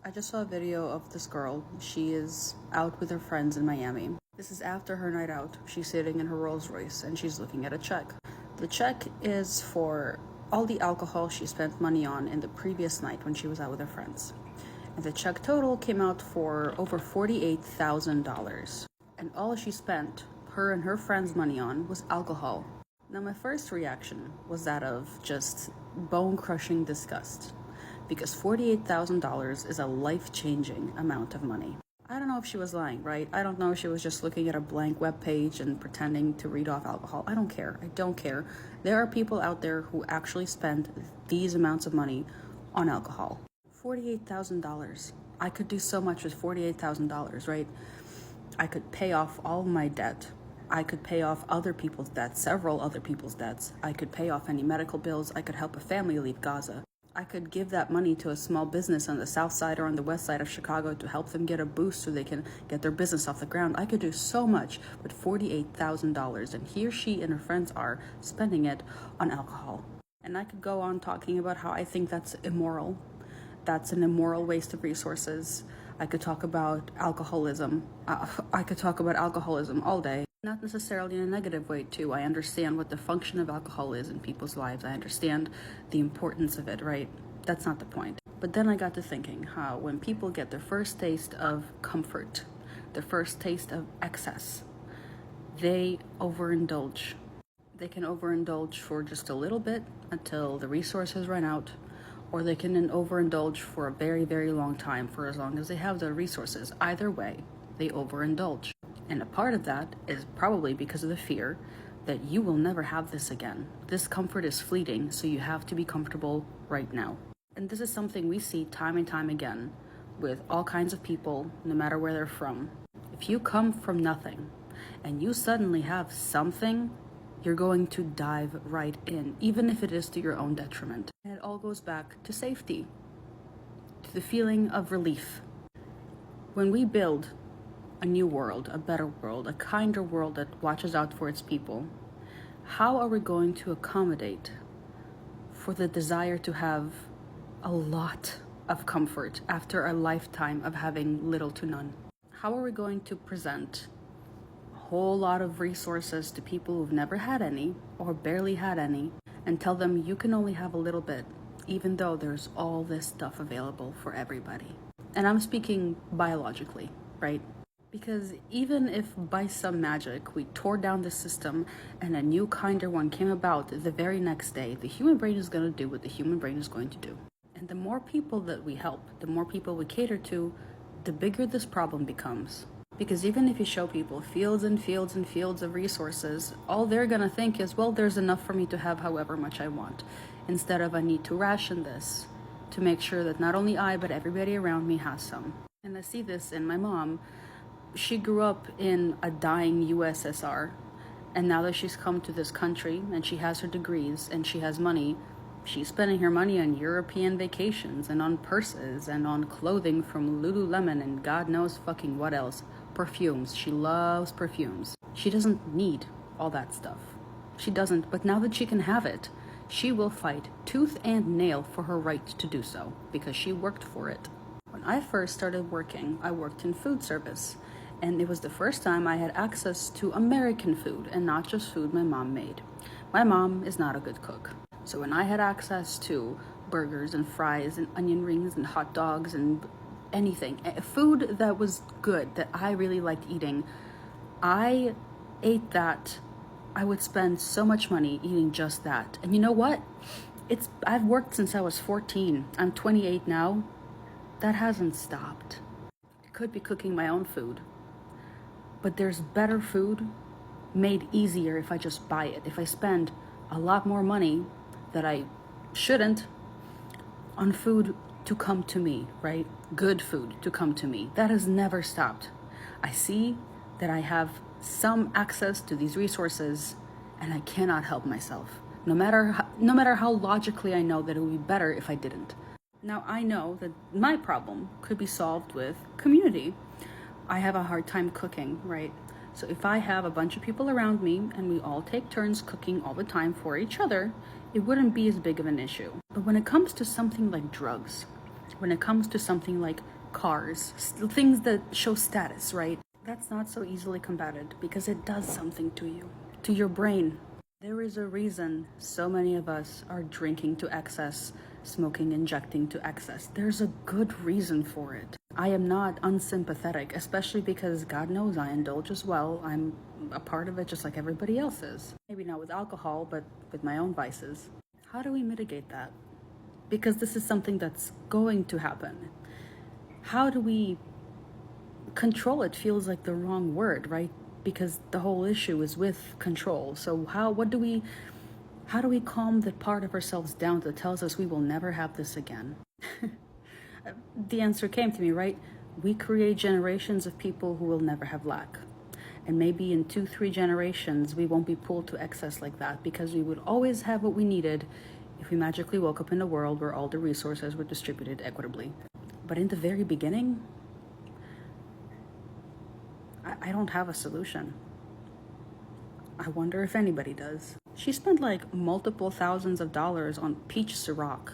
I just saw a video of this girl. She is out with her friends in Miami. This is after her night out. She's sitting in her Rolls Royce and she's looking at a check. The check is for all the alcohol she spent money on in the previous night when she was out with her friends. And the check total came out for over $48,000. And all she spent, her and her friends' money on, was alcohol. Now, my first reaction was that of just bone-crushing disgust, because $48,000 is a life-changing amount of money. I don't know if she was lying, right? I don't know if she was just looking at a blank web page and pretending to read off alcohol. I don't care. I don't care. There are people out there who actually spend these amounts of money on alcohol. $48,000. I could do so much with $48,000, right? I could pay off all my debt. I could pay off other people's debts, several other people's debts. I could pay off any medical bills. I could help a family leave Gaza. I could give that money to a small business on the south side or on the west side of Chicago to help them get a boost so they can get their business off the ground. I could do so much with $48,000, and here she and her friends are spending it on alcohol. And I could go on talking about how I think that's immoral. That's an immoral waste of resources. I could talk about alcoholism. I could talk about alcoholism all day. Not necessarily in a negative way, too. I understand what the function of alcohol is in people's lives. I understand the importance of it, right? That's not the point. But then I got to thinking how when people get their first taste of comfort, their first taste of excess, they overindulge. They can overindulge for just a little bit until the resources run out, or they can overindulge for a very, very long time, for as long as they have the resources. Either way, they overindulge. And a part of that is probably because of the fear that you will never have this again. This comfort is fleeting, so you have to be comfortable right now. And this is something we see time and time again with all kinds of people, no matter where they're from. If you come from nothing and you suddenly have something, you're going to dive right in, even if it is to your own detriment. And it all goes back to safety, to the feeling of relief. When we build a new world, a better world, a kinder world that watches out for its people, how are we going to accommodate for the desire to have a lot of comfort after a lifetime of having little to none? How are we going to present a whole lot of resources to people who've never had any or barely had any and tell them you can only have a little bit, even though there's all this stuff available for everybody? And I'm speaking biologically, right? Because even if by some magic we tore down the system and a new kinder one came about the very next day, the human brain is going to do what the human brain is going to do. And the more people that we help, the more people we cater to, the bigger this problem becomes. Because even if you show people fields and fields and fields of resources, all they're going to think is, well, there's enough for me to have however much I want, instead of I need to ration this to make sure that not only I, but everybody around me has some. And I see this in my mom. She grew up in a dying USSR, and now that she's come to this country and she has her degrees and she has money, she's spending her money on European vacations and on purses and on clothing from Lululemon and God knows fucking what else. Perfumes. She loves perfumes. She doesn't need all that stuff. She doesn't, but now that she can have it, she will fight tooth and nail for her right to do so, because she worked for it. When I first started working, I worked in food service. And it was the first time I had access to American food and not just food my mom made. My mom is not a good cook. So when I had access to burgers and fries and onion rings and hot dogs and anything, food that was good, that I really liked eating, I ate that. I would spend so much money eating just that. And you know what? I've worked since I was 14. I'm 28 now. That hasn't stopped. I could be cooking my own food. But there's better food made easier if I just buy it. If I spend a lot more money that I shouldn't on food to come to me, right? Good food to come to me. That has never stopped. I see that I have some access to these resources and I cannot help myself. No matter how logically I know that it would be better if I didn't. Now I know that my problem could be solved with community. I have a hard time cooking, right? So if I have a bunch of people around me and we all take turns cooking all the time for each other, it wouldn't be as big of an issue. But when it comes to something like drugs, When it comes to something like cars, things that show status, right? That's not so easily combated because it does something to you, to your brain. There is a reason so many of us are drinking to excess, smoking, injecting to excess. There's a good reason for it. I am not unsympathetic, especially because God knows I indulge as well. I'm a part of it just like everybody else is. Maybe not with alcohol, but with my own vices. How do we mitigate that? Because this is something that's going to happen. How do we control it? Feels like the wrong word, right? Because the whole issue is with control. So how do we calm that part of ourselves down that tells us we will never have this again? The answer came to me, right? We create generations of people who will never have lack. And maybe in 2-3 generations, we won't be pulled to excess like that because we would always have what we needed if we magically woke up in a world where all the resources were distributed equitably. But in the very beginning, I don't have a solution. I wonder if anybody does. She spent like multiple thousands of dollars on peach Ciroc.